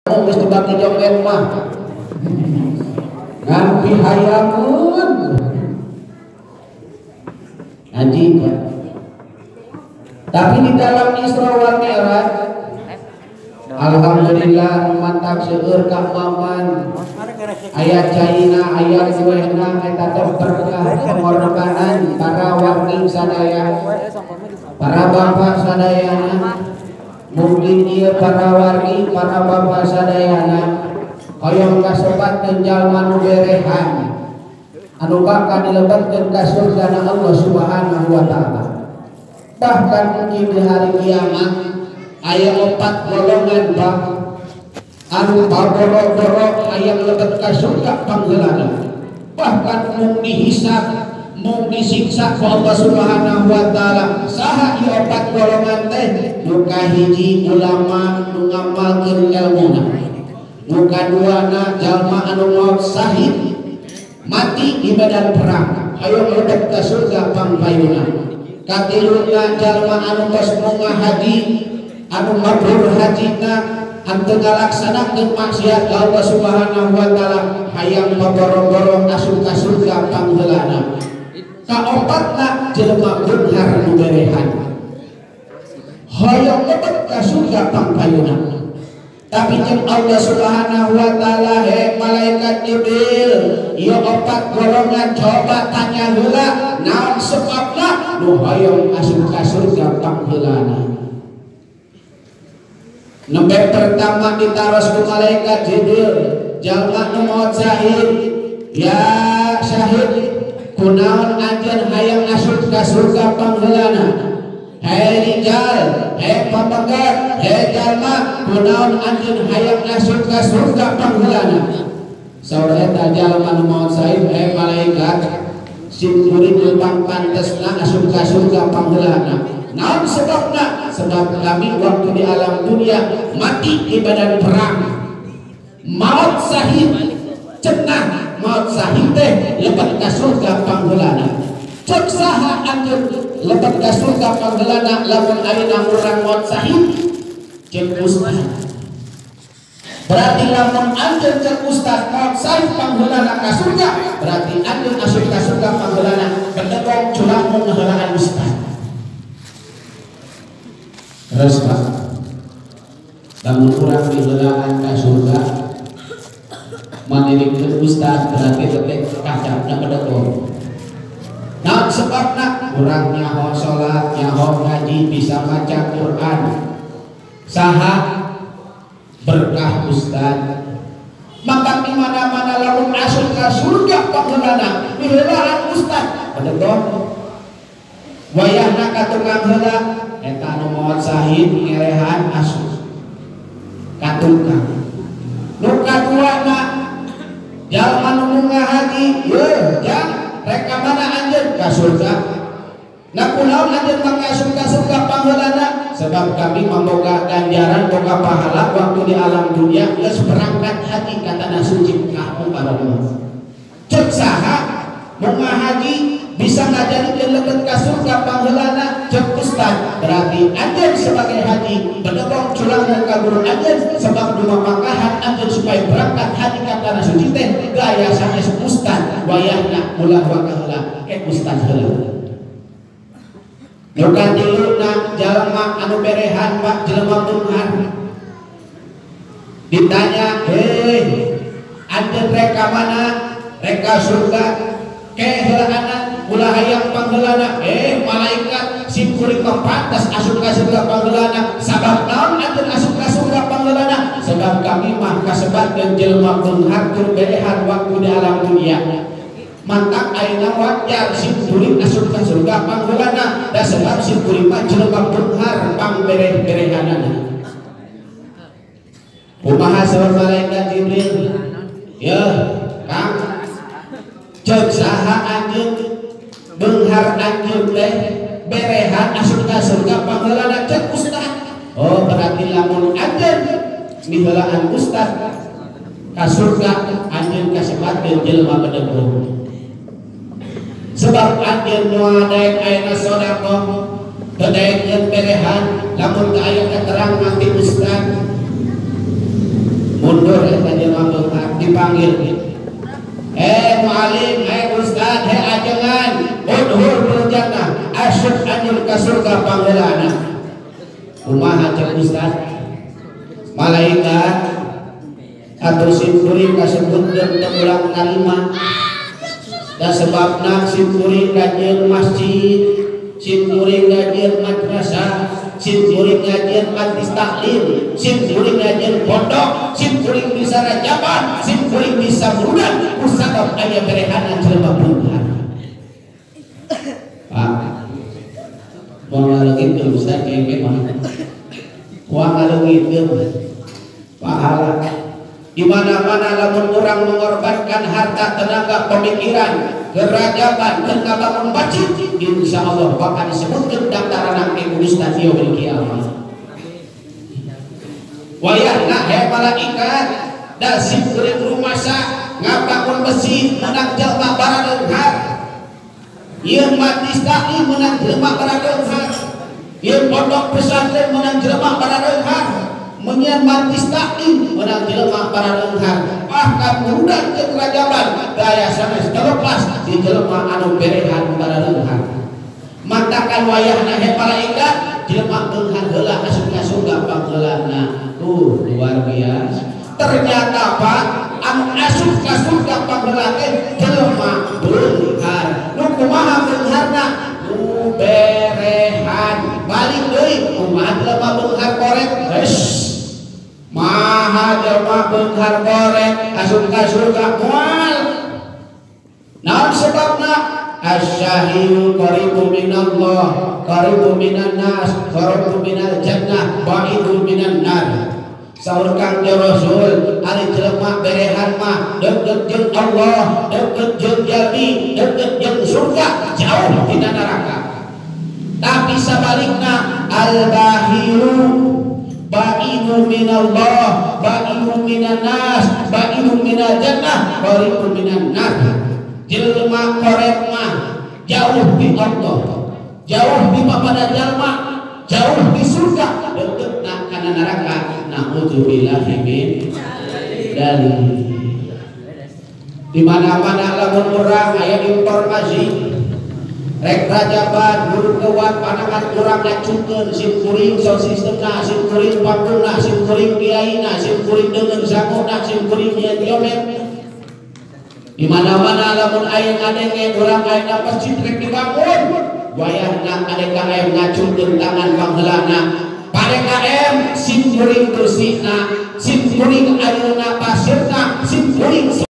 geus dibagi joget mah ngampi hayamun ngaji ya. Tapi di dalam Isra wal Mi'raj alhamdulillah mantap seueur ka maman aya caina aya suehna eta teh berkah pengorbanan para wargi sadaya para bapak sadayana mungkin ieu para wargi para bapak sadayana hoyong kasebatkeun jalma nu berehan anu bakal dilebetkeun ka surgana Allah Subhanahu wa taala. Bahkan mungkin di hari kiamat aya 4 golongan bak anu baboro-boro aya lebet ka surga panggeulana. Bahkan mung dihisab mung disiksa ku Allah Subhanahu wa taala. Saha ieu 4 golongan teh? Nu kahiji ulama nu ngamalkeun ilmuna. Nu kaduana jalma anu maot syahid mati di medan perang ayo lebet ka surga pangpayuna. Katiluna jalma anu tos munggah haji anu mabrur hajina anu ngalaksanakeun maksiat ka Allah Subhanahu wa taala hayang baboro-boro asup ka surga pangheulana. Kaopatna jelema beunghar nu berehan hoyong lebet ka surga pangpayuna. Tapi jeung Allah Subhanahu wa taala he malaikat Jibril ieu 4 golongan coba tanya heula naon sebabna nu hoyong asup ka surga pangheulana. Nembe pertama ditaros ku malaikat Jibril jalma nu maot syahid ya syahid kunaon anjeun hayang asup ka surga pangheulana. Hei rijal, hei papegat, hei jalma, kunaon anjeun hayang asup ka surga pangheulana. Saur eta jalma nu maot syahid, hei malaikat, sim murid pang pantesna asup ka surga pangheulana. Naon sebabna? Sebab kami waktu di alam dunia mati di badan perang. Maot syahid, cenah maot syahid teh lebet ka surga pangheulana. Cek saha anjeun lebet ka surga pangheulana lamun ayeuna urang maot syahid? Cek ustaz. Berarti lamun anjeun cek ustaz maot syahid pangheulana ka surga, berarti anjeun asup ka surga pangheulana kedegong curang mun ngeheulaan ustaz. Terus Pak, lamun urang diheulaan ka surga mandirikeun ustaz berarti teh kacapna kedegong. Nah sebabna urang nyaho salat, nyaho ngaji, bisa maca Quran. Saha berkah ustaz. Maka di mana-mana lamun asup ka surga pangheulana, diheulaan ustaz kedegong. Wayahna ka tukang heula eta anu maot syahid ngerehan asup ka tukang. Nu kaduana jalma nu munggah haji, yeuh jang rek ka mana anjeun ka surga. Nah kunaon anjeun mangga asup ka surga pangheulana? Sebab kami memboga ganjaran boga pahala waktu di alam dunia geus berangkat haji ka tanah suci ka umpama. Cek saha munggah haji bisa ngajarikeun lebet ka surga pangheulana? Cek ustaz, berarti anjeun sebagai haji bedegong culangan ka guru anjeun sebab dua mangkahan anjeun supaya berangkat haji ka tanah suci teh gaya sanes ustaz wayahna ulah wakaheula ke ustaz heula. Nu katiluna jalma anu berehan Pak jelema beunghar ditanya, "Hei, anjeun rek ka mana? Rek ka surga ke heulaana ulah hayang pangheulana?" Malaikat sim kuring mah pantas asup ka surga pangheulana. Sabab naon anjeun asup ka surga pangheulana? Sebab kami mah kasebatkeun jelema beunghar tur berehan waktu di alam dunia. Mantap ayeuna wajar sim kuring asup ka surga pangheulana. Da sebab sim kuring mah jelema beunghar pangbereh-berehanana. Kumaha saur malaikat Jibril? Ya, Kang. Cek saha anjeun beunghar anjeun teh berehan asup ka surga pangheulana? Cek ustaz. Oh berarti lamun anjeun miheulaan ustaz ka surga anjeun kasebatkeun jelema bedegong. Sebab anjeun nu daek ayeuna sedekah teu daek berehan lamun teu aya keterangan ti ustaz udhur eta jelema beunghar dipanggil mu'alim, ustad, ajengan udhur bil jannah asyuk anjur ka surga panggeulana. Kumaha cek ustad? Malaikat atau simkuring kasebutkeun teu ulang kalima. Da sebabna simkuring ngajieun masjid, simkuring ngajieun madrasah, simkuring ngajieun majlis taklim, simkuring ngajieun pondok, simkuring bisa rajaban, simkuring bisa murudan kusabab aya berehanan jelema beunghar. Pak, mau ngalengitkeun ustad kengke mah. Wah ngalengitkeun pahala. Di mana-mana lamun orang mengorbankan harta, tenaga, pemikiran, kerajaban, dan ngabangun masjid, insya Allah bakal disebutkan daftaran ke ustaz yaumil kiamah. Wayahna malaikat da simkuring rumasa ngabangun masjid menang jelema baradeunghar. Ieu majlis taklim menang jelema baradeunghar. Ieu pondok pesantren menang jelema baradeunghar. Menyian majlis taklim menang jelema baradeunghar. Bahkan mudah jeung kerajaban daya sanes terlepas di jelema anu berehan baradeunghar. Mantakan wayahna malaikat jelema beunghar heula asup ka surga panggeulana. Luar biasa. Ternyata Pak, anu asup ka surga panggeulana jelema beunghar. Nu kumaha beungharna? Nu berehan. Balik deui kumaha jelema beunghar korek? Maha jelema beunghar korek asup ka surga moal. Naon sebabna? Asy-syahidu qaribu minallah, qaribu minan nas, qaribu minal jannah, ba'idu minan nar. Saur Kangjeng Rasul, ari jelema berehan mah deukeut jeung Allah, deukeut jeung jalmi, deukeut jeung surga, jauh tina neraka. Tapi sabalikna al-bahiru ba'idu minallah, ba'idu minan nas, ba'idu minal jannah, qaribu minan nar. Jelema korek mah jauh di Allah, jauh di papada jalma, jauh di surga, deukeut kana neraka. Na'udzubillahi min dzalik. Di mana-mana lamun urang aya informasi rek rajaban guru keuat panangan urang ngacukeun simkuring sound systemna, simkuring panggungna, simkuring kiaina, simkuring deungeun sangona, simkuring nyeun yomet. Di mana-mana lamun aya ngadenge urang aya masjid rek dibangun, wayahna ADKM ngacungkeun tangan pangheulana. PDKM simkuring bersihna, simkuring ayeuna pasirna, simkuring